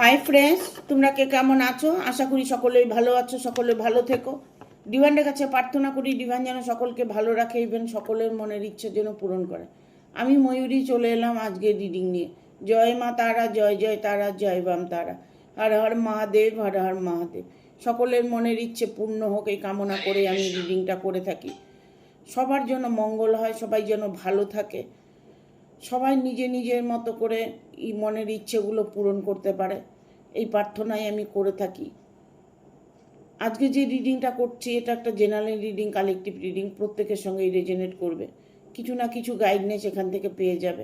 Hi friends, তোমরা কে কেমন আছো? আশা করি সকলেই ভালো আছো, সকলে ভালো থেকো। ডিভাইনের কাছে প্রার্থনা করি ডিভাইন যেন সকলকে ভালো রাখে, ইভেন সকলের মনের ইচ্ছে যেন পূরণ করে। আমি ময়ূরী চলে এলাম আজকে রিডিং নিয়ে। জয় মা তারা, জয় জয় তারা, জয় বাম তারা, হর হর মহাদেব, হর হর মহাদেব। সকলের মনের ইচ্ছে পূর্ণ হোক এই কামনা করে আমি রিডিংটা করে থাকি। সবার জন্য মঙ্গল হয়, সবাই যেন ভালো থাকে, সবাই নিজে নিজের মতো করে এই মনের ইচ্ছেগুলো পূরণ করতে পারে, এই প্রার্থনাই আমি করে থাকি। আজকে যে রিডিংটা করছি এটা একটা জেনারেল রিডিং, কালেকটিভ রিডিং, প্রত্যেকের সঙ্গেই রেজনেট করবে। কিছু না কিছু গাইডনেস এখান থেকে পেয়ে যাবে।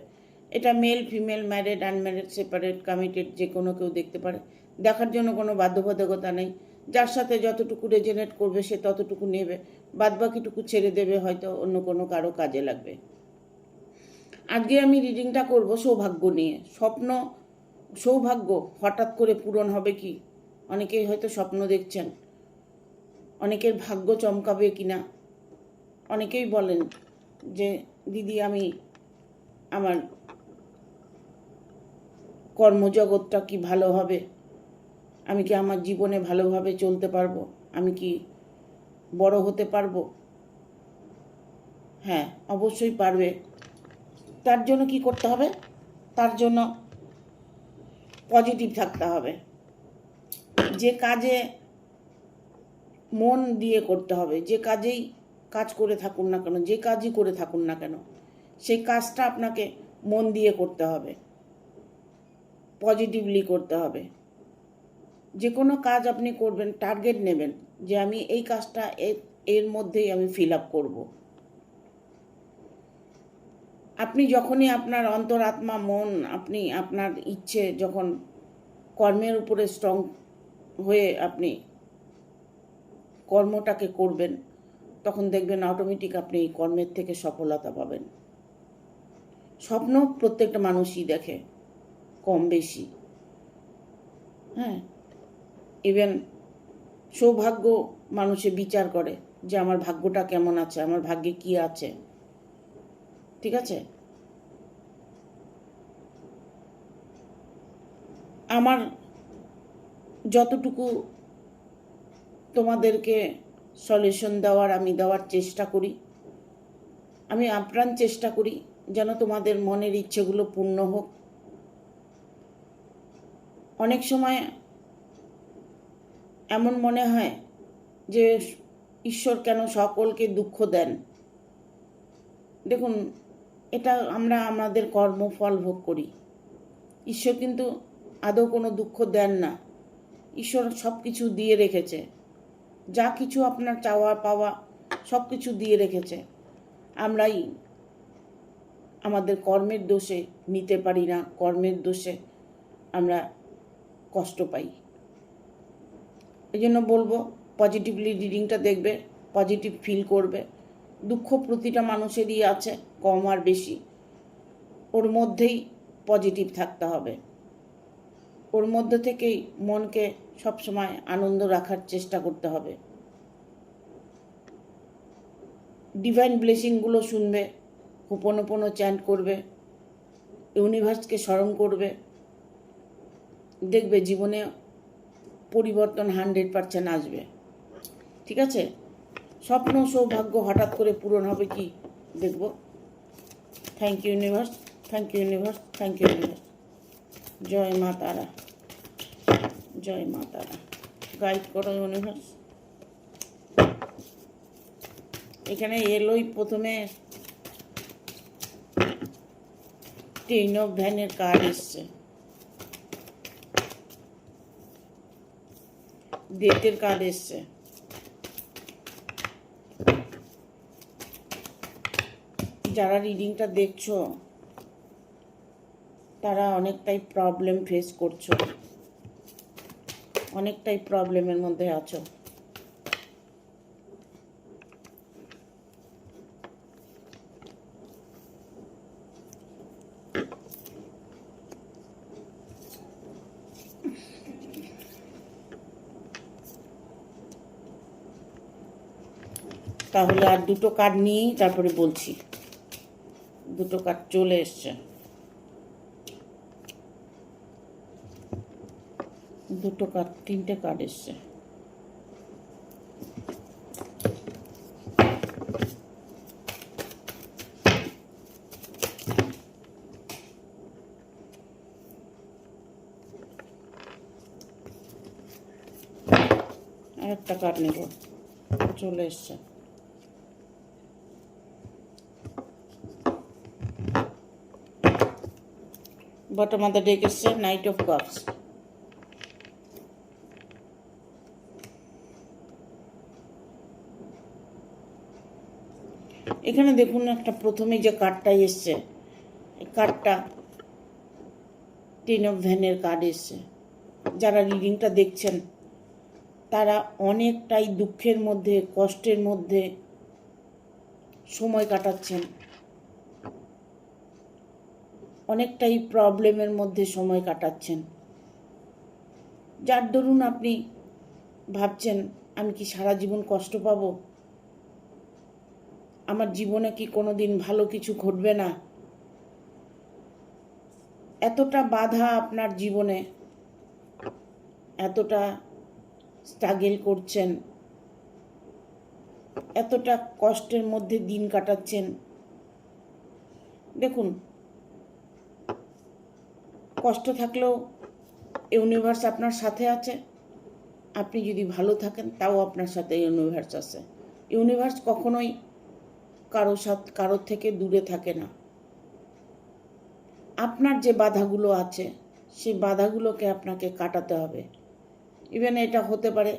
এটা male female, married unmarried, separate committed, যে কোনো কেউ দেখতে পারে। দেখার জন্য কোনো বাধ্যবাধকতা নেই। যার সাথে যতটুকু রেজনেট করবে সে ততটুকু নেবে, বাদবাকিটুকু ছেড়ে দেবে, হয়তো অন্য কোনো কারো কাজে লাগবে। আজকে আমি রিডিংটা করব সৌভাগ্য নিয়ে। স্বপ্ন, সৌভাগ্য হঠাৎ করে পূরণ হবে কি? অনেকেই হয়তো স্বপ্ন দেখছেন, অনেকের ভাগ্য চমকাবে কিনা। অনেকেই বলেন যে দিদি আমি আমার কর্মজগৎটা কি ভালো হবে, আমি কি আমার জীবনে ভালোভাবে চলতে পারবো, আমি কি বড় হতে পারবো? হ্যাঁ, অবশ্যই পারবে। তার জন্য কি করতে হবে? তার জন্য পজিটিভ থাকতে হবে। যে কাজে মন দিয়ে করতে হবে, যে কাজেই কাজ করে থাকুন না কেন, যে কাজই করে থাকুন না কেন, সেই কাজটা আপনাকে মন দিয়ে করতে হবে, পজিটিভলি করতে হবে। যে কোনো কাজ আপনি করবেন, টার্গেট নেবেন যে আমি এই কাজটা এর মধ্যেই আমি ফিল আপ করবো। আপনি যখনই আপনার অন্তরাত্মা, মন, আপনি আপনার ইচ্ছে যখন কর্মের উপরে স্ট্রং হয়ে আপনি কর্মটাকে করবেন, তখন দেখবেন অটোমেটিক আপনি এই কর্মের থেকে সফলতা পাবেন। স্বপ্ন প্রত্যেকটা মানুষই দেখে, কম বেশি। হ্যাঁ, ইভেন সৌভাগ্য মানুষে বিচার করে যে আমার ভাগ্যটা কেমন আছে, আমার ভাগ্যে কি আছে। ঠিক আছে, আমার যতটুকু তোমাদেরকে সলিউশন দেওয়ার আমি দেওয়ার চেষ্টা করি, আমি আপ্রাণ চেষ্টা করি যেন তোমাদের মনের ইচ্ছেগুলো পূর্ণ হোক। অনেক সময় এমন মনে হয় যে ঈশ্বর কেন সকলকে দুঃখ দেন। দেখুন, এটা আমরা আমাদের কর্মফল ভোগ করি। ঈশ্বর কিন্তু আদৌ কোনো দুঃখ দেন না। ঈশ্বর সব কিছু দিয়ে রেখেছে, যা কিছু আপনার চাওয়া পাওয়া সব কিছু দিয়ে রেখেছে। আমরাই আমাদের কর্মের দোষে নিতে পারি না, কর্মের দোষে আমরা কষ্ট পাই। এই জন্য বলবো পজিটিভলি রিডিংটা দেখবে, পজিটিভ ফিল করবে। দুঃখ প্রতিটা মানুষেরই আছে, কম আর বেশি। ওর মধ্যেই পজিটিভ থাকতে হবে, ওর মধ্যে থেকেই মনকে সবসময় আনন্দ রাখার চেষ্টা করতে হবে। ডিভাইন ব্লেসিংগুলো শুনবে, হোপোনোপোনো চ্যান্ট করবে, ইউনিভার্সকে স্মরণ করবে, দেখবে জীবনে পরিবর্তন 100% আসবে। ঠিক আছে, স্বপ্ন সৌভাগ্য হঠাৎ করে পূরণ হবে কি দেখব। Thank you universe, thank you universe, thank you universe. জয় মা তারা, জয় মা তারা, গাইড করো ইউনিভার্স। এখানে এলোই প্রথমে 10 অফ ভ্যানের কার্ড এসছে, ডেটের কার্ড এসছে। যারা রিডিংটা দেখছো তারা অনেকটাই প্রবলেম ফেস করছো, অনেকটাই প্রবলেমের মধ্যে আছো। তাহলে আর দুটো কার্ড নিয়েই তারপরে বলছি। দুটো কার্ড চলে এসছে। দুটো কার্ড, তিনটে কার্ড এসছে। একটা কার্ড নেব, চলে এসছে। বটম অফ দ্য ডেক এসছে নাইট অফ কাপস। এখানে দেখুন একটা প্রথমে যে কার্ডটা এসছে, এই কার্ডটা 10 অফ ভ্যানের কার্ড এসছে। যারা রিডিংটা দেখছেন তারা অনেকটাই দুঃখের মধ্যে, কষ্টের মধ্যে সময় কাটাচ্ছেন, অনেকটাই প্রবলেমের মধ্যে সময় কাটাচ্ছেন, যার দরুন আপনি ভাবছেন আমি কি সারা জীবন কষ্ট পাবো, আমার জীবনে কি কোনো দিন ভালো কিছু ঘটবে না। এতটা বাধা আপনার জীবনে, এতটা স্ট্রাগল করছেন, এতটা কষ্টের মধ্যে দিন কাটাচ্ছেন। দেখুন, কষ্ট থাকলেও ইউনিভার্স আপনার সাথে আছে। আপনি যদি ভালো থাকেন তাও আপনার সাথে ইউনিভার্স আছে। ইউনিভার্স কখনোই কারোর থেকে দূরে থাকে না। আপনার যে বাধাগুলো আছে সেই বাধাগুলোকে আপনাকে কাটাতে হবে। ইভেন এটা হতে পারে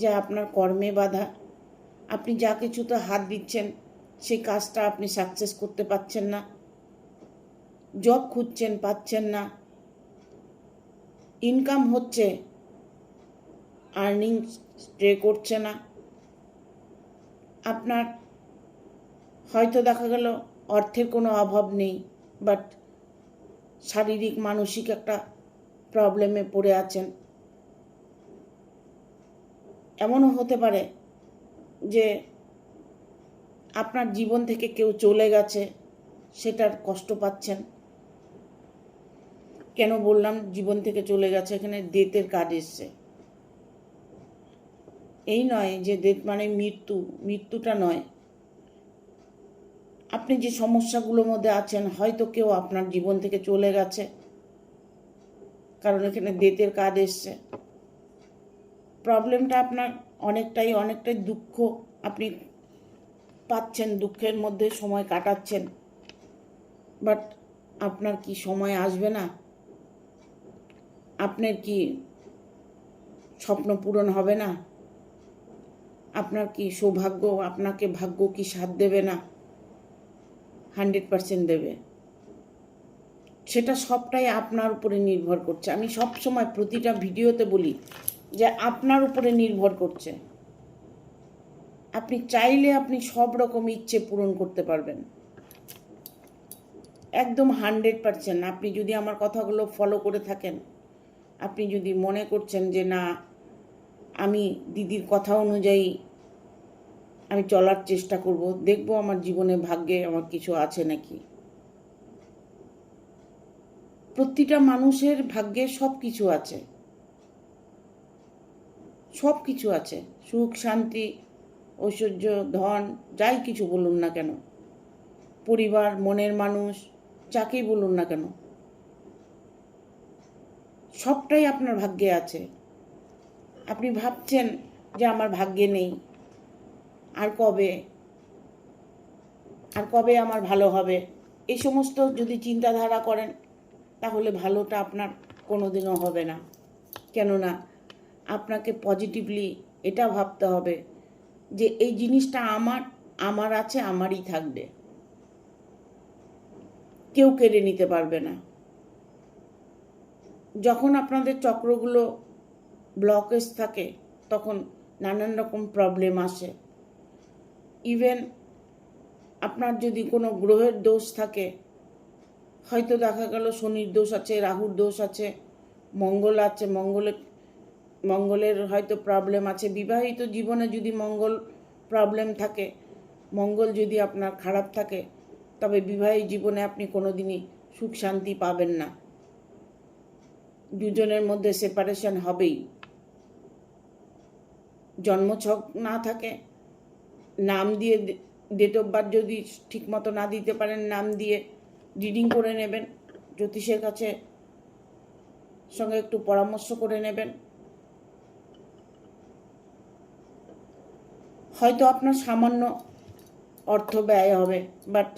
যে আপনার কর্মে বাধা, আপনি যা কিছুতে হাত দিচ্ছেন সেই কাজটা আপনি সাকসেস করতে পারছেন না, জব খুঁজছেন পাচ্ছেন না, ইনকাম হচ্ছে আর্নিং স্টে করছে না, আপনার হয়তো দেখা গেল অর্থের কোনো অভাব নেই, বাট শারীরিক মানসিক একটা প্রবলেমে পড়ে আছেন। এমনও হতে পারে যে আপনার জীবন থেকে কেউ চলে গেছে, সেটার কষ্ট পাচ্ছেন। কেন বললাম জীবন থেকে চলে গেছে? এখানে ডেথের কার্ড এসছে। এই নয় যে ডেথ মানে মৃত্যুটা নয়। আপনি যে সমস্যাগুলোর মধ্যে আছেন, হয়তো কেউ আপনার জীবন থেকে চলে গেছে, কারণ এখানে ডেথের কার্ড এসছে। প্রবলেমটা আপনার অনেকটাই দুঃখ আপনি পাচ্ছেন, দুঃখের মধ্যে সময় কাটাচ্ছেন। বাট আপনার কি সময় আসবে না? আপনার কি স্বপ্ন পূরণ হবে না? আপনার কি সৌভাগ্য, আপনাকে ভাগ্য কি সাথ দেবে না? 100% দেবে। সেটা সবটাই আপনার উপরে নির্ভর করছে। আমি সব সময় প্রতিটা ভিডিওতে বলি যে আপনার উপরে নির্ভর করছে। আপনি চাইলে আপনি সব রকম ইচ্ছে পূরণ করতে পারবেন, একদম 100%। আপনি যদি আমার কথাগুলো ফলো করে থাকেন, আপনি যদি মনে করছেন যে না আমি দিদির কথা অনুযায়ী আমি চলার চেষ্টা করব, দেখব আমার জীবনে ভাগ্যে আমার কিছু আছে নাকি। প্রতিটা মানুষের ভাগ্যে সব কিছু আছে, সব কিছু আছে, সুখ শান্তি ঐশ্বর্য ধন যাই কিছু বলুন না কেন, পরিবার মনের মানুষ যাকেই বলুন না কেন, সবটাই আপনার ভাগ্যে আছে। আপনি ভাবছেন যে আমার ভাগ্যে নেই, আর কবে আমার ভালো হবে, এই সমস্ত যদি চিন্তাধারা করেন তাহলে ভালোটা আপনার কোনোদিনও হবে না। কেননা আপনাকে পজিটিভলি এটা ভাবতে হবে যে এই জিনিসটা আমার আছে, আমারই থাকবে, কেউ কেড়ে নিতে পারবে না। যখন আপনাদের চক্রগুলো ব্লকেজ থাকে তখন নানান রকম প্রবলেম আসে। ইভেন আপনার যদি কোনো গ্রহের দোষ থাকে, হয়তো দেখা গেল শনির দোষ আছে, রাহুর দোষ আছে, মঙ্গল আছে, মঙ্গলের হয়তো প্রবলেম আছে। বিবাহিত জীবনে যদি মঙ্গল প্রবলেম থাকে, মঙ্গল যদি আপনার খারাপ থাকে, তবে বিবাহিত জীবনে আপনি কোনোদিনই সুখ শান্তি পাবেন না। দুজনের মধ্যে সেপারেশন হবেই। জন্মছক না থাকে, নাম দিয়ে, ডেট অফ বার্থ যদি ঠিকমতো না দিতে পারেন নাম দিয়ে রিডিং করে নেবেন, জ্যোতিষের কাছে সঙ্গে একটু পরামর্শ করে নেবেন। হয়তো আপনার সামান্য অর্থ ব্যয় হবে, বাট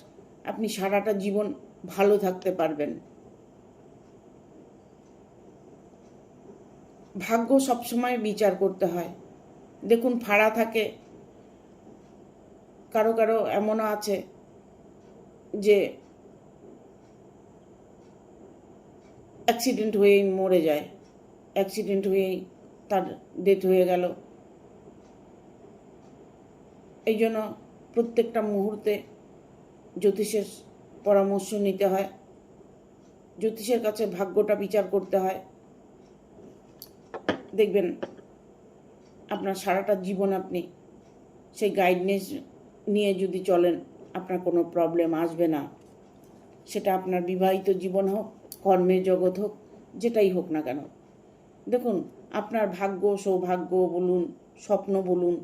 আপনি সারাটা জীবন ভালো থাকতে পারবেন। ভাগ্য সবসময় বিচার করতে হয়। দেখুন, ফাড়া থাকে, কারো কারো এমনও আছে যে অ্যাক্সিডেন্ট হয়েই মরে যায়, অ্যাক্সিডেন্ট হয়েই তার ডেথ হয়ে গেল। এই জন্য প্রত্যেকটা মুহূর্তে জ্যোতিষের পরামর্শ নিতে হয়, জ্যোতিষের কাছে ভাগ্যটা বিচার করতে হয়। দেখবেন আপনার সারাটা জীবন আপনি সেই গাইডনেস নিয়ে যদি চলেন, আপনার কোনো প্রবলেম আসবে না। সেটা আপনার বিবাহিত জীবন হোক, কর্মের জগৎ হোক, যেটাই হোক না কেন। দেখুন, আপনার ভাগ্য, সৌভাগ্য বলুন, স্বপ্ন বলুন,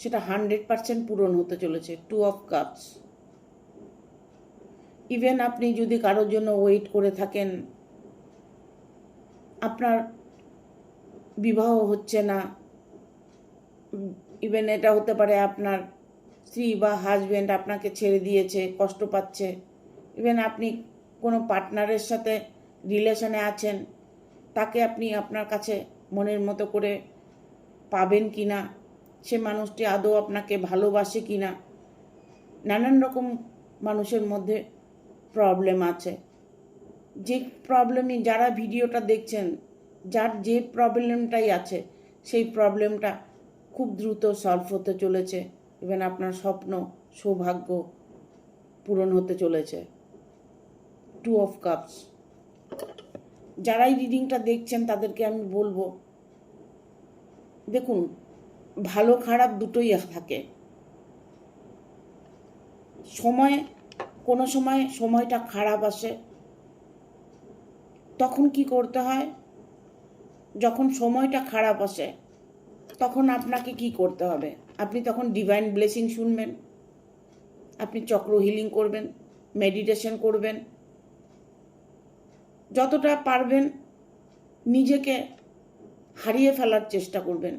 সেটা 100% পূরণ হতে চলেছে। 2 অফ কাপস। ইভেন আপনি যদি কারোর জন্য ওয়েট করে থাকেন, আপনার বিবাহ হচ্ছে না, ইভেন এটা হতে পারে আপনার স্ত্রী বা হাজব্যান্ড আপনাকে ছেড়ে দিয়েছে, কষ্ট পাচ্ছে, ইভেন আপনি কোনো পার্টনারের সাথে রিলেশনে আছেন, তাকে আপনি আপনার কাছে মনের মতো করে পাবেন কি না, সে মানুষটি আদৌ আপনাকে ভালোবাসে কি না, নানান রকম মানুষের মধ্যে প্রবলেম আছে। যে প্রবলেমই, যারা ভিডিওটা দেখছেন, যার যে প্রবলেমটাই আছে, সেই প্রবলেমটা খুব দ্রুত সলভ হতে চলেছে। ইভেন আপনার স্বপ্ন, সৌভাগ্য পূরণ হতে চলেছে। 2 অফ কাপস। যারাই রিডিংটা দেখছেন তাদেরকে আমি বলবো, দেখুন, ভালো খারাপ দুটোই থাকে। কোনো সময় সময়টা খারাপ আসে, তখন কি করতে হয়? যখন সময়টা খারাপ আসে তখন আপনাকে কি করতে হবে? আপনি তখন ডিভাইন ব্লেসিং শুনবেন, আপনি চক্র হিলিং করবেন, মেডিটেশন করবেন, যতটা পারবেন নিজেকে হারিয়ে ফেলার চেষ্টা করবেন।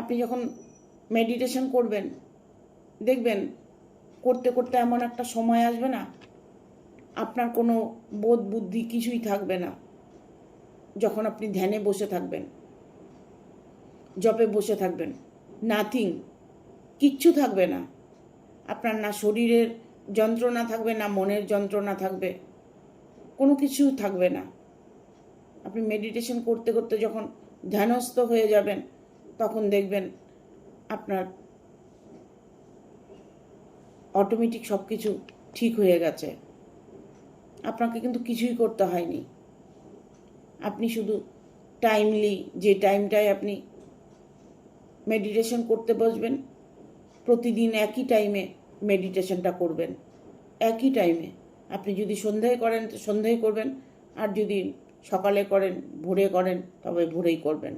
আপনি যখন মেডিটেশন করবেন, দেখবেন করতে করতে এমন একটা সময় আসবে না, আপনার কোনো বোধ বুদ্ধি কিছুই থাকবে না। যখন আপনি ধ্যানে বসে থাকবেন, জপে বসে থাকবেন, নাথিং, কিচ্ছু থাকবে না। আপনার না শরীরের যন্ত্রণা থাকবে, না মনের যন্ত্রণা থাকবে, কোনো কিছু থাকবে না। আপনি মেডিটেশন করতে করতে যখন ধ্যানস্থ হয়ে যাবেন, তখন দেখবেন আপনার অটোমেটিক সব কিছু ঠিক হয়ে গেছে। আপনাকে কিন্তু কিছুই করতে হয়নি। আপনি শুধু টাইমলি, যে টাইমটায় আপনি মেডিটেশন করতে বসবেন, প্রতিদিন একই টাইমে মেডিটেশনটা করবেন, একই টাইমে। আপনি যদি সন্ধ্যায় করেন তো সন্ধ্যায় করবেন, আর যদি সকালে করেন, ভোরে করেন, তবে ভোরেই করবেন।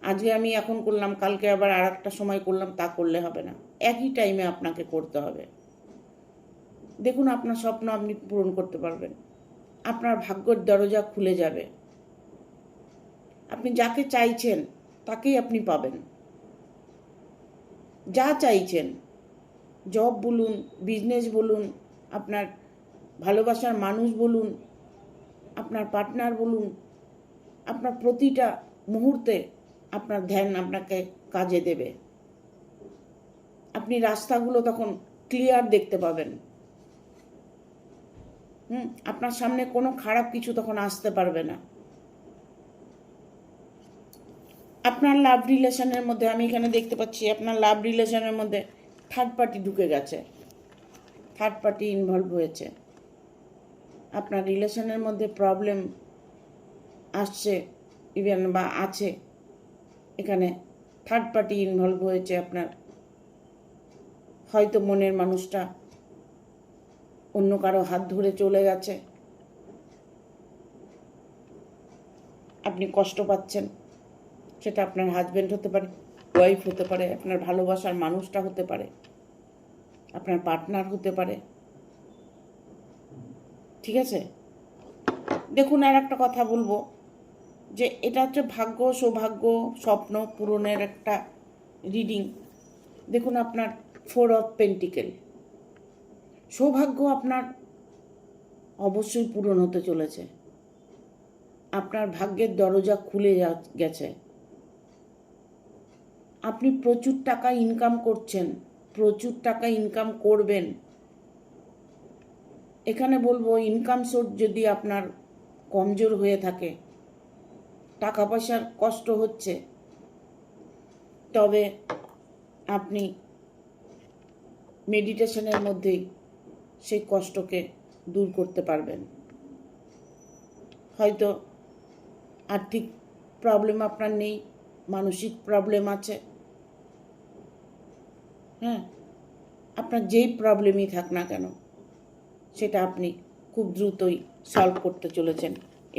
আজকে আমি এখন করলাম, কালকে আবার আর একটা সময় করলাম, তা করলে হবে না। একই টাইমে আপনাকে করতে হবে। দেখুন, আপনার স্বপ্ন আপনি পূরণ করতে পারবেন, আপনার ভাগ্যের দরজা খুলে যাবে। আপনি যাকে চাইছেন তাকেই আপনি পাবেন। যা চাইছেন, জব বলুন, বিজনেস বলুন, আপনার ভালোবাসার মানুষ বলুন, আপনার পার্টনার বলুন, আপনার প্রতিটা মুহূর্তে আপনার ধ্যান আপনাকে কাজে দেবে। আপনি রাস্তাগুলো তখন ক্লিয়ার দেখতে পাবেন। আপনার সামনে কোনো খারাপ কিছু তখন আসতে পারবে না। আপনার লাভ রিলেশনের মধ্যে, আমি এখানে দেখতে পাচ্ছি আপনার লাভ রিলেশনের মধ্যে থার্ড পার্টি ঢুকে গেছে, থার্ড পার্টি ইনভলভ হয়েছে। আপনার রিলেশনের মধ্যে প্রবলেম আসছে, ইভেন বা আছে, এখানে থার্ড পার্টি ইনভলভ হয়েছে। আপনার হয়তো মনের মানুষটা অন্য কারো হাত ধরে চলে গেছে, আপনি কষ্ট পাচ্ছেন, সেটা আপনার হাজব্যান্ড হতে পারে, ওয়াইফ হতে পারে, আপনার ভালোবাসার মানুষটা হতে পারে, আপনার পার্টনার হতে পারে। ঠিক আছে? দেখুন, আর একটা কথা বলবো যে এটা হচ্ছে ভাগ্য, সৌভাগ্য, স্বপ্ন পূরণের একটা রিডিং। দেখুন, আপনার 4 অফ পেন্টিকেল, সৌভাগ্য আপনার অবশ্যই পূরণ হতে চলেছে। আপনার ভাগ্যের দরজা খুলে গেছে। আপনি প্রচুর টাকা ইনকাম করছেন, প্রচুর টাকা ইনকাম করবেন। এখানে বলবো, ইনকাম সোর্স যদি আপনার কমজোর হয়ে থাকে, টাকা পয়সার কষ্ট হচ্ছে, তবে আপনি মেডিটেশনের মধ্যেই সেই কষ্টকে দূর করতে পারবেন। হয়তো আর্থিক প্রবলেম আপনার নেই, মানসিক প্রবলেম আছে, হ্যাঁ, আপনার যেই প্রবলেমই থাক না কেন, সেটা আপনি খুব দ্রুতই সলভ করতে চলেছেন।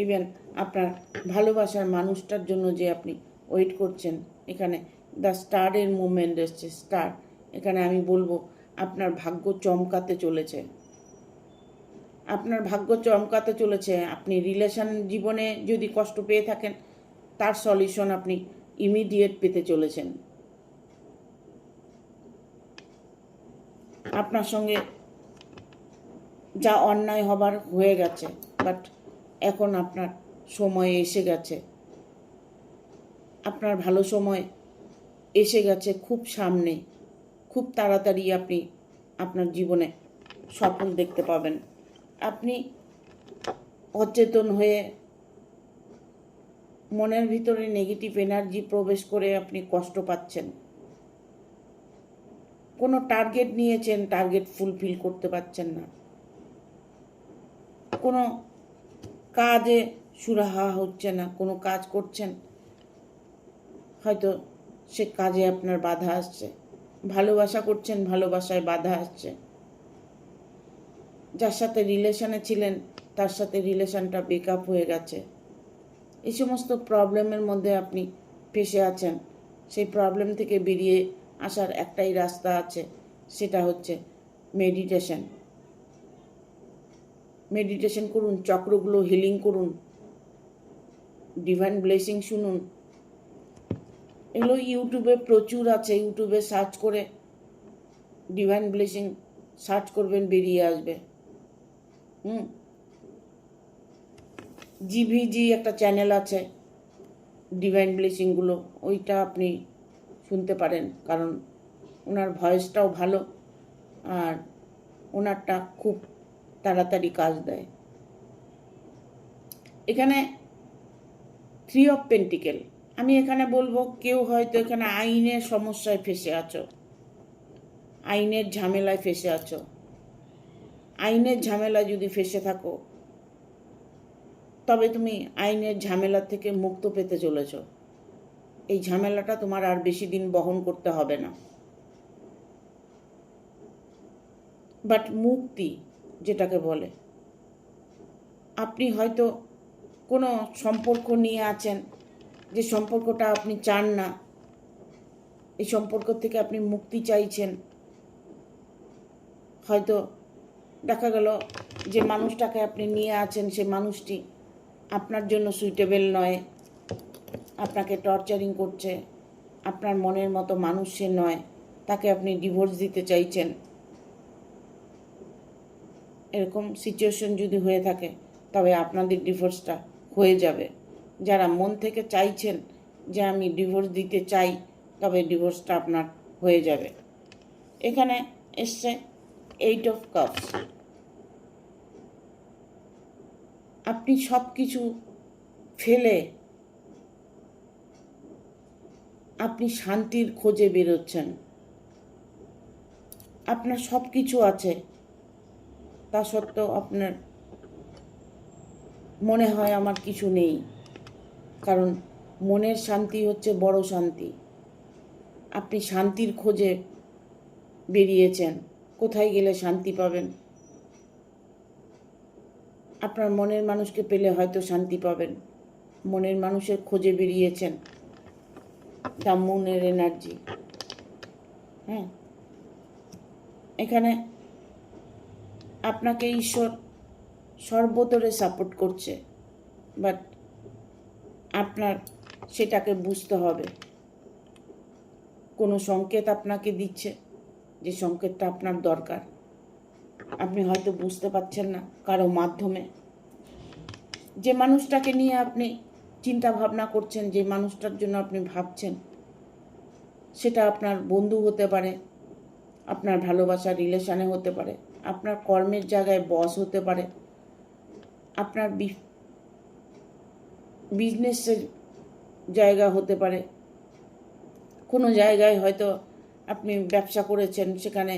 ইভেন আপনার ভালোবাসার মানুষটার জন্য যে আপনি ওয়েট করছেন, এখানে দ্য স্টারের মুভমেন্ট এসছে, স্টার। এখানে আমি বলবো আপনার ভাগ্য চমকাতে চলেছে, আপনার ভাগ্য চমকাতে চলেছে। আপনি রিলেশন জীবনে যদি কষ্ট পেয়ে থাকেন, তার সলিউশন আপনি ইমিডিয়েট পেতে চলেছেন। আপনার সঙ্গে যা অন্যায় হবার হয়ে গেছে, বাট এখন আপনার সময় এসে গেছে, আপনার ভালো সময় এসে গেছে খুব সামনে। খুব তাড়াতাড়ি আপনি আপনার জীবনে সফল দেখতে পাবেন। আপনি অচেতন হয়ে মনের ভিতরে নেগেটিভ এনার্জি প্রবেশ করে আপনি কষ্ট পাচ্ছেন। কোনো টার্গেট নিয়েছেন, টার্গেট ফুলফিল করতে পারছেন না। কোনো কাজে সুরাহা হচ্ছে না, কোনো কাজ করছেন, হয়তো সে কাজে আপনার বাধা আসছে। ভালোবাসা করছেন, ভালোবাসায় বাধা আসছে। যার সাথে রিলেশনে ছিলেন, তার সাথে রিলেশনটা ব্রেকআপ হয়ে গেছে। এই সমস্ত প্রবলেমের মধ্যে আপনি ফেসে আছেন। সেই প্রবলেম থেকে বেরিয়ে আসার একটাই রাস্তা আছে, সেটা হচ্ছে মেডিটেশন। মেডিটেশন করুন, চক্রগুলো হিলিং করুন, ডিভাইন ব্লেসিং শুনুন। এগুলো ইউটিউবে প্রচুর আছে, ইউটিউবে সার্চ করে ডিভাইন ব্লেসিং সার্চ করবেন, বেরিয়ে আসবে। জিভিজি একটা চ্যানেল আছে ডিভাইন ব্লেসিংগুলো, ওইটা আপনি শুনতে পারেন, কারণ ওনার ভয়েসটাও ভালো আর ওনারটা খুব তাড়াতাড়ি কাজ দেয়। এখানে 3 অফ পেন্টিকেল, আমি এখানে বলবো কেউ হয়তো এখানে আইনের সমস্যায় ফেসে আছো, আইনের ঝামেলায় ফেসে আছো। আইনের ঝামেলায় যদি ফেসে থাকো, তবে তুমি আইনের ঝামেলা থেকে মুক্ত পেতে চলেছ। এই ঝামেলাটা তোমার আর বেশি দিন বহন করতে হবে না। বাট মুক্তি যেটাকে বলে, আপনি হয়তো কোনো সম্পর্ক নিয়ে আছেন, যে সম্পর্কটা আপনি চান না, এই সম্পর্ক থেকে আপনি মুক্তি চাইছেন। হয়তো দেখা গেল যে মানুষটাকে আপনি নিয়ে আছেন, সে মানুষটি আপনার জন্য সুইটেবল নয়, আপনাকে টর্চারিং করছে, আপনার মনের মতো মানুষ সে নয়, তাকে আপনি ডিভোর্স দিতে চাইছেন। এরকম সিচুয়েশন যদি হয়ে থাকে, তবে আপনাদের ডিভোর্সটা হয়ে যাবে। যারা মন থেকে চাইছেন যে আমি ডিভোর্স দিতে চাই, তবে ডিভোর্সটা আপনার হয়ে যাবে। এখানে এসছে 8 অফ কাপস। আপনি সব কিছু ফেলে আপনি শান্তির খোঁজে বেরোচ্ছেন। আপনার সব কিছু আছে, তা সত্ত্বেও আপনার মনে হয় আমার কিছু নেই, কারণ মনের শান্তি হচ্ছে বড় শান্তি। আপনি শান্তির খোঁজে বেরিয়েছেন। কোথায় গেলে শান্তি পাবেন? আপনার মনের মানুষকে পেলে হয়তো শান্তি পাবেন, মনের মানুষের খোঁজে বেরিয়েছেন, দ্য মুনের এনার্জি। হ্যাঁ, এখানে আপনাকে ঈশ্বর সর্বতরে সাপোর্ট করছে, বাট আপনার সেটাকে বুঝতে হবে। কোনো সংকেত আপনাকে দিচ্ছে, যে সংকেতটা আপনার দরকার, আপনি হয়তো বুঝতে পারছেন না কারো মাধ্যমে। যে মানুষটাকে নিয়ে আপনি চিন্তা ভাবনা করছেন, যে মানুষটার জন্য আপনি ভাবছেন, সেটা আপনার বন্ধু হতে পারে, আপনার ভালোবাসার রিলেশনে হতে পারে, আপনার কর্মের জায়গায় বস হতে পারে, আপনার বিজনেসের জায়গা হতে পারে, কোনো জায়গায় হয়তো আপনি ব্যবসা করেছেন, সেখানে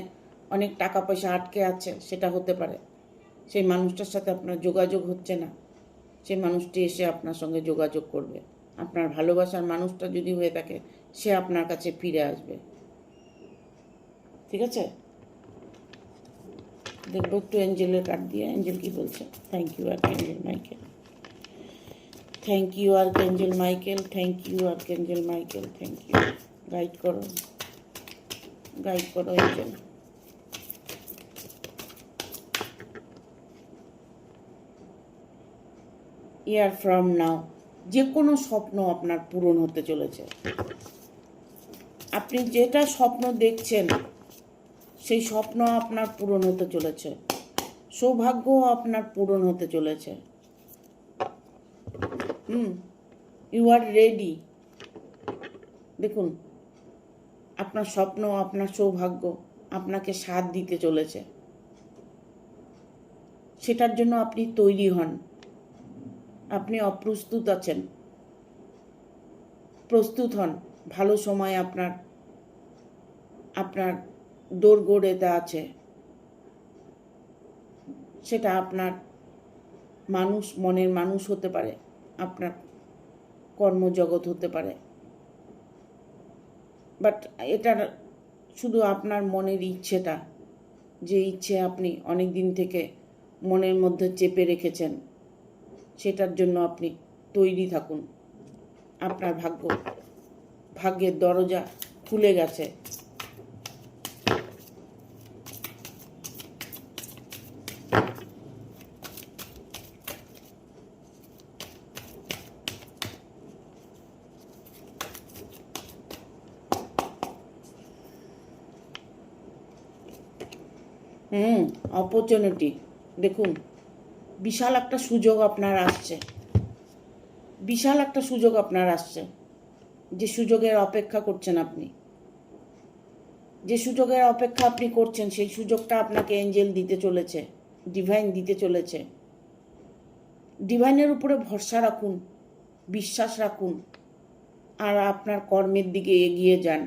অনেক টাকা পয়সা আটকে আছে, সেটা হতে পারে। সেই মানুষটার সাথে আপনার যোগাযোগ হচ্ছে না, সেই মানুষটি এসে আপনার সঙ্গে যোগাযোগ করবে। আপনার ভালোবাসার মানুষটা যদি হয়ে থাকে, সে আপনার কাছে ফিরে আসবে। ঠিক আছে, দেখবো একটু এঞ্জেলের কার্ড দিয়ে এঞ্জেল কি বলছে। Thank you archangel Michael, thank you archangel Michael, thank you archangel Michael, thank you. Guide করো, গাইড করো এঞ্জেল। ইয়ার ফ্রম নাও, যে কোনো স্বপ্ন আপনার পূরণ হতে চলেছে। আপনি যেটা স্বপ্ন দেখছেন, সেই স্বপ্ন আপনার পূরণ হতে চলেছে। সৌভাগ্য আপনার পূরণ হতে চলেছে। You are ready. দেখুন, আপনার স্বপ্ন, আপনার সৌভাগ্য আপনাকে সাথ দিতে চলেছে। সেটার জন্য আপনি তৈরি হন। আপনি অপ্রস্তুত আছেন, প্রস্তুত হন। ভালো সময় আপনার দোরগোড়েতে আছে। সেটা আপনার মানুষ, মনের মানুষ হতে পারে, আপনার কর্মজগৎ হতে পারে, বাট এটার শুধু আপনার মনের ইচ্ছেটা, যে ইচ্ছে আপনি অনেক দিন থেকে মনের মধ্যে চেপে রেখেছেন, সেটার জন্য আপনি তৈরি থাকুন। আপনার ভাগ্যের দরজা খুলে গেছে। অপরচুনিটি, দেখুন বিশাল একটা সুযোগ আপনার আসছে, বিশাল একটা সুযোগ আপনার আসছে। যে সুযোগের অপেক্ষা করছেন আপনি, যে সুযোগের অপেক্ষা আপনি করছেন, সেই সুযোগটা আপনাকে এঞ্জেল দিতে চলেছে, ডিভাইন দিতে চলেছে। ডিভাইনের উপরে ভরসা রাখুন, বিশ্বাস রাখুন, আর আপনার কর্মের দিকে এগিয়ে যান।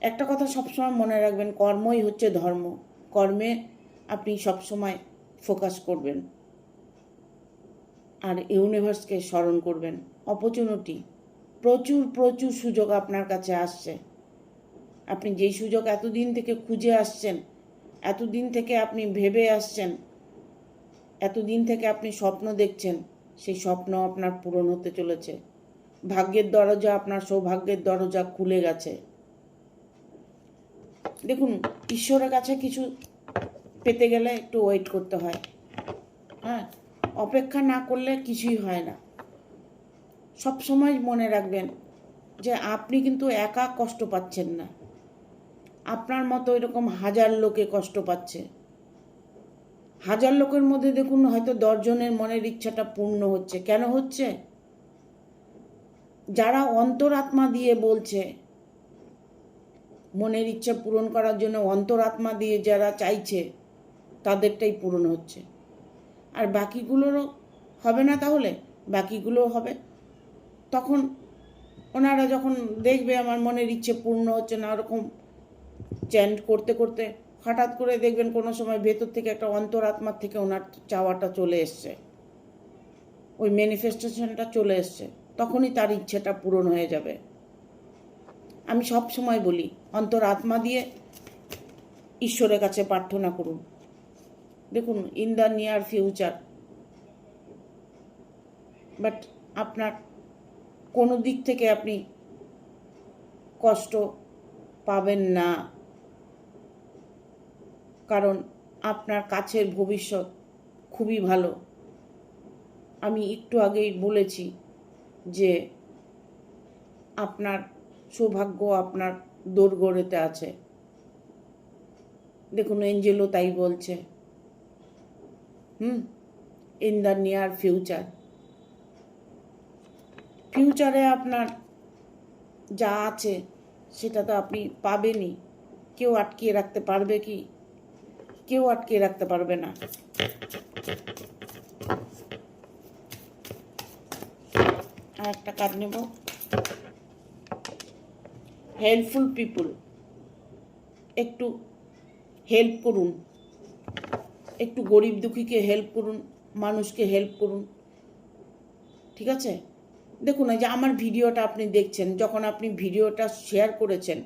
একটা কথা সবসময় মনে রাখবেন, কর্মই হচ্ছে ধর্ম। কর্মে আপনি সবসময় ফোকাস করবেন, আর ইউনিভার্সকে স্মরণ করবেন। অপরচুনিটি, প্রচুর প্রচুর সুযোগ আপনার কাছে আসছে। আপনি যেই সুযোগ এতদিন থেকে খুঁজে আসছেন, এতদিন থেকে আপনি ভেবে আসছেন, এতদিন থেকে আপনি স্বপ্ন দেখছেন, সেই স্বপ্ন আপনার পূরণ হতে চলেছে। ভাগ্যের দরজা, আপনার সৌভাগ্যের দরজা খুলে গেছে। দেখুন, ঈশ্বরের কাছে কিছু পেতে গেলে একটু ওয়েট করতে হয়। হ্যাঁ, অপেক্ষা না করলে কিছুই হয় না। সব সময় মনে রাখবেন যে আপনি কিন্তু একা কষ্ট পাচ্ছেন না, আপনার মতো এরকম হাজার লোকে কষ্ট পাচ্ছে। হাজার লোকের মধ্যে দেখুন হয়তো 10 জনের মনের ইচ্ছাটা পূর্ণ হচ্ছে। কেন হচ্ছে? যারা অন্তরাত্মা দিয়ে বলছে, মনের ইচ্ছা পূরণ করার জন্য অন্তরাত্মা দিয়ে যারা চাইছে, তাদেরটাই পূরণ হচ্ছে। আর বাকিগুলোরও হবে না, তাহলে বাকিগুলোও হবে। তখন ওনারা যখন দেখবে আমার মনের ইচ্ছে পূর্ণ হচ্ছে না, ওরকম চ্যান্ট করতে করতে হঠাৎ করে দেখবেন কোনো সময় ভেতর থেকে একটা অন্তরাত্মার থেকে ওনার চাওয়াটা চলে এসছে, ওই ম্যানিফেস্টেশনটা চলে এসছে, তখনই তার ইচ্ছেটা পূরণ হয়ে যাবে। আমি সব সময় বলি, অন্তরাত্মা দিয়ে ঈশ্বরের কাছে প্রার্থনা করুন। দেখুন, in the near future but আপনার কোনো দিক থেকে আপনি কষ্ট পাবেন না, কারণ আপনার কাছের ভবিষ্যৎ খুবই ভালো। আমি একটু আগেই বলেছি যে আপনার সৌভাগ্য আপনার দোরগোড়াতে আছে। দেখুন, এঞ্জেলও তাই বলছে, ইন দ্য নিয়ার ফিউচারে আপনার যা আছে সেটা তো আপনি পাবেনই। কেউ আটকিয়ে রাখতে পারবে কি? কেউ আটকিয়ে রাখতে পারবে না। আর একটা কার্ড নেব, হেল্পফুল পিপুল। একটু হেল্প করুন, একটু গরিব দুঃখীকে হেল্প করুন, মানুষকে হেল্প করুন, ঠিক আছে? দেখুন, এই যে আমার ভিডিওটা আপনি দেখছেন, যখন আপনি ভিডিওটা শেয়ার করেছেন,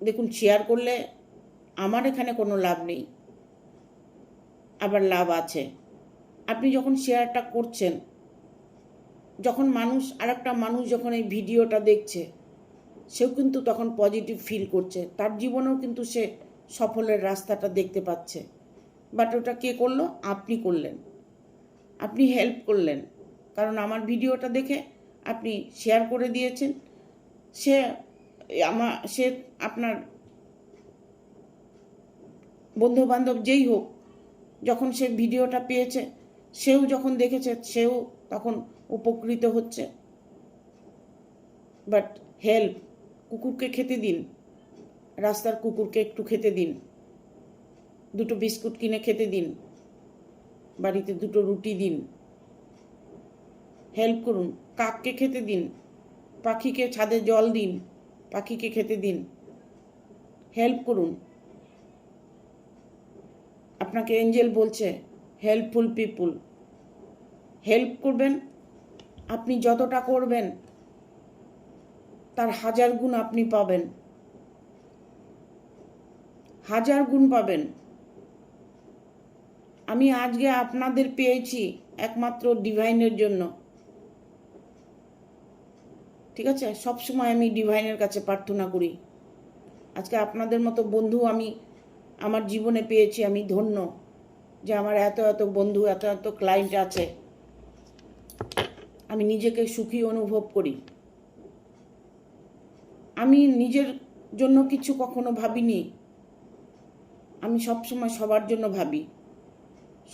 দেখুন, শেয়ার করলে আমার এখানে কোনো লাভ নেই, আবার লাভ আছে। আপনি যখন শেয়ারটা করছেন, যখন আরেকটা মানুষ যখন এই ভিডিওটা দেখছে, সেও কিন্তু তখন পজিটিভ ফিল করছে, তার জীবনেও কিন্তু সে সফলের রাস্তাটা দেখতে পাচ্ছে। বাট ওটা কে করলো? আপনি করলেন, আপনি হেল্প করলেন, কারণ আমার ভিডিওটা দেখে আপনি শেয়ার করে দিয়েছেন। সে আপনার বন্ধু বান্ধব যেই হোক, যখন সে ভিডিওটা পেয়েছে, সেও যখন দেখেছে, সেও তখন উপকৃত হচ্ছে। বাট হেল্প, কুকুরকে খেতে দিন, রাস্তার কুকুরকে একটু খেতে দিন, দুটো বিস্কুট কিনে খেতে দিন, বাড়িতে দুটো রুটি দিন, হেল্প করুন। কাককে খেতে দিন, পাখিকে ছাদে জল দিন, পাখিকে খেতে দিন, হেল্প করুন। আপনাকে এঞ্জেল বলছে হেল্পফুল পিপুল, হেল্প করবেন। আপনি যতটা করবেন তার 1000 গুণ আপনি পাবেন, 1000 গুণ পাবেন। আমি আজকে আপনাদের পেয়েছি একমাত্র ডিভাইনের জন্য, ঠিক আছে? সবসময় আমি ডিভাইনের কাছে প্রার্থনা করি। আজকে আপনাদের মতো বন্ধু আমি আমার জীবনে পেয়েছি। আমি ধন্য যে আমার এত এত বন্ধু, এত এত ক্লায়েন্ট আছে। আমি নিজেকে সুখী অনুভব করি। আমি নিজের জন্য কিছু কখনো ভাবিনি, আমি সবসময় সবার জন্য ভাবি,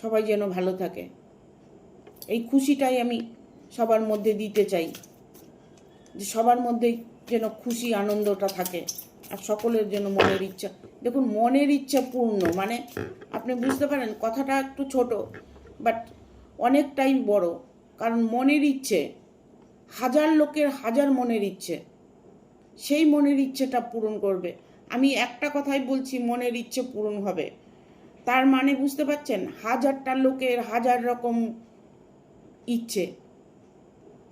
সবাই যেন ভালো থাকে। এই খুশিটাই আমি সবার মধ্যে দিতে চাই, যে সবার মধ্যেই যেন খুশি আনন্দটা থাকে, আর সকলের জন্য মনের ইচ্ছা। দেখুন, মনের ইচ্ছা পূর্ণ মানে আপনি বুঝতে পারেন, কথাটা একটু ছোট বাট অনেকটাই বড়। কারণ মনের ইচ্ছে, 1000 লোকের 1000 মনের ইচ্ছে, সেই মনের ইচ্ছেটা পূরণ করবে। আমি একটা কথাই বলছি, মনের ইচ্ছে পূরণ হবে, তার মানে বুঝতে পারছেন? 1000টা লোকের 1000 রকম ইচ্ছে,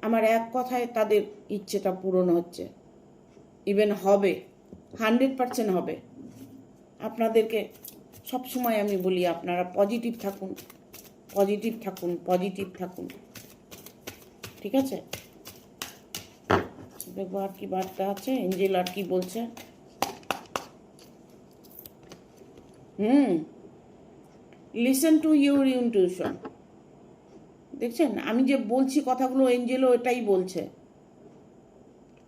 আমার এক কথায় তাদের ইচ্ছেটা পূরণ হচ্ছে, ইভেন হবে, 100% হবে। আপনাদেরকে সবসময় আমি বলি, আপনারা পজিটিভ থাকুন, পজিটিভ থাকুন, পজিটিভ থাকুন, ঠিক আছে? দেখবো আর কি বার্তা আছে, এঞ্জেল আর কি বলছে। Listen to your intuition. দেখছেন, আমি যে বলছি কথাগুলো, এঞ্জেলও এটাই বলছে।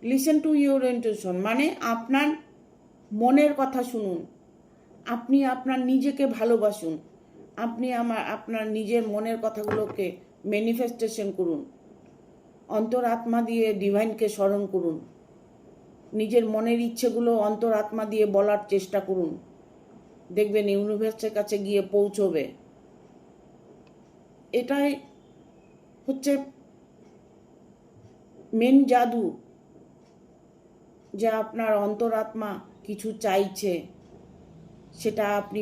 লিসেন টু ইউর ইনটিউশন মানে আপনার মনের কথা শুনুন, আপনি আপনার নিজেকে ভালোবাসুন, আপনি আপনার নিজের মনের কথাগুলোকে ম্যানিফেস্টেশন করুন, অন্তরাত্মা দিয়ে ডিভাইনকে স্মরণ করুন, নিজের মনের ইচ্ছেগুলো অন্তরাত্মা দিয়ে বলার চেষ্টা করুন, দেখবেন ইউনিভার্সের কাছে গিয়ে পৌঁছবে। এটাই হচ্ছে মেন জাদু, যে আপনার অন্তরাত্মা কিছু চাইছে, সেটা আপনি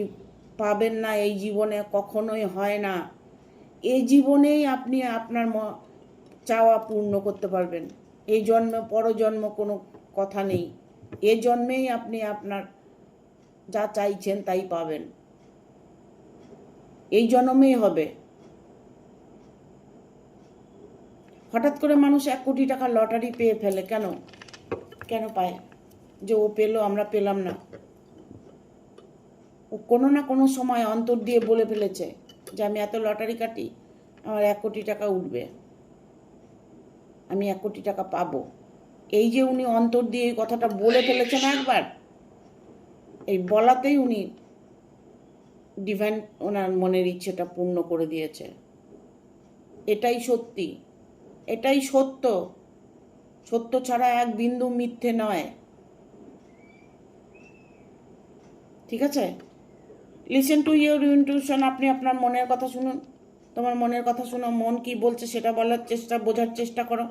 পাবেন না এই জীবনে, কখনোই হয় না। এই জীবনেই আপনি আপনার চাওয়া পূর্ণ করতে পারবেন। এই জন্মে পরজন্ম কোনো কথা নেই, এ জন্মেই আপনি আপনার যা চাইছেন তাই পাবেন, এই জন্মেই হবে। হঠাৎ করে মানুষ 1 কোটি টাকার লটারি পেয়ে ফেলে, কেন কেন পায়? যে ও পেলো, আমরা পেলাম না। ও কোনো না কোনো সময় অন্তর দিয়ে বলে ফেলেছে যে আমি এত লটারি কাটি, আমার 1 কোটি টাকা উঠবে, আমি 1 কোটি টাকা পাবো। এই যে উনি অন্তর দিয়ে এই কথাটা বলে ফেলেছেন একবার, এই বলাতেই উনি ডিভাইন ওনার মনের ইচ্ছেটা পূর্ণ করে দিয়েছে। এটাই সত্যি, এটাই সত্য। সত্য ছাড়া এক বিন্দু মিথ্যে নয়, ঠিক আছে? Listen to your intuition. আপনি আপনার মনের কথা শুনুন, তোমার মনের কথা শুনো, মন কি বলছে সেটা বলার চেষ্টা, বোঝার চেষ্টা করো।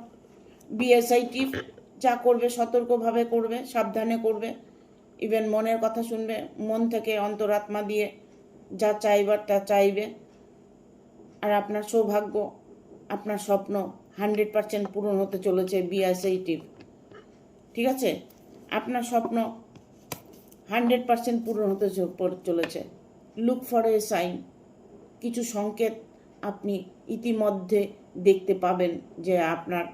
বিএসআইটি যা করবে সতর্কভাবে করবে, সাবধানে করবে। ইভেন মনের কথা শুনবে, মন থেকে অন্তরাত্মা দিয়ে যা চাইবার তা চাইবে। আর আপনার সৌভাগ্য, আপনার স্বপ্ন 100% পূরণ হতে চলেছে। বিএসআইটি, ঠিক আছে? আপনার স্বপ্ন 100% পূরণ হতে চলেছে। Look for a sign. কিছু সংকেত আপনি ইতিমধ্যে দেখতে পাবেন যে আপনার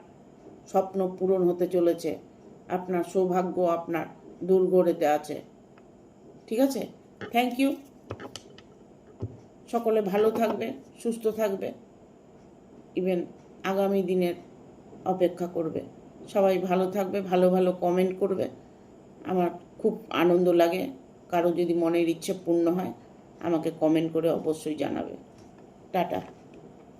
স্বপ্ন পূরণ হতে চলেছে, আপনার সৌভাগ্য আপনার দুর্গড়েতে আছে, ঠিক আছে? Thank you. সকলে ভালো থাকবে, সুস্থ থাকবে, ইভেন আগামী দিনের অপেক্ষা করবে। সবাই ভালো থাকবে, ভালো ভালো কমেন্ট করবে। আমার খুব আনন্দ লাগে। কারো যদি মনের ইচ্ছে পূর্ণ হয় আমাকে কমেন্ট করে অবশ্যই জানাবে। টাটা।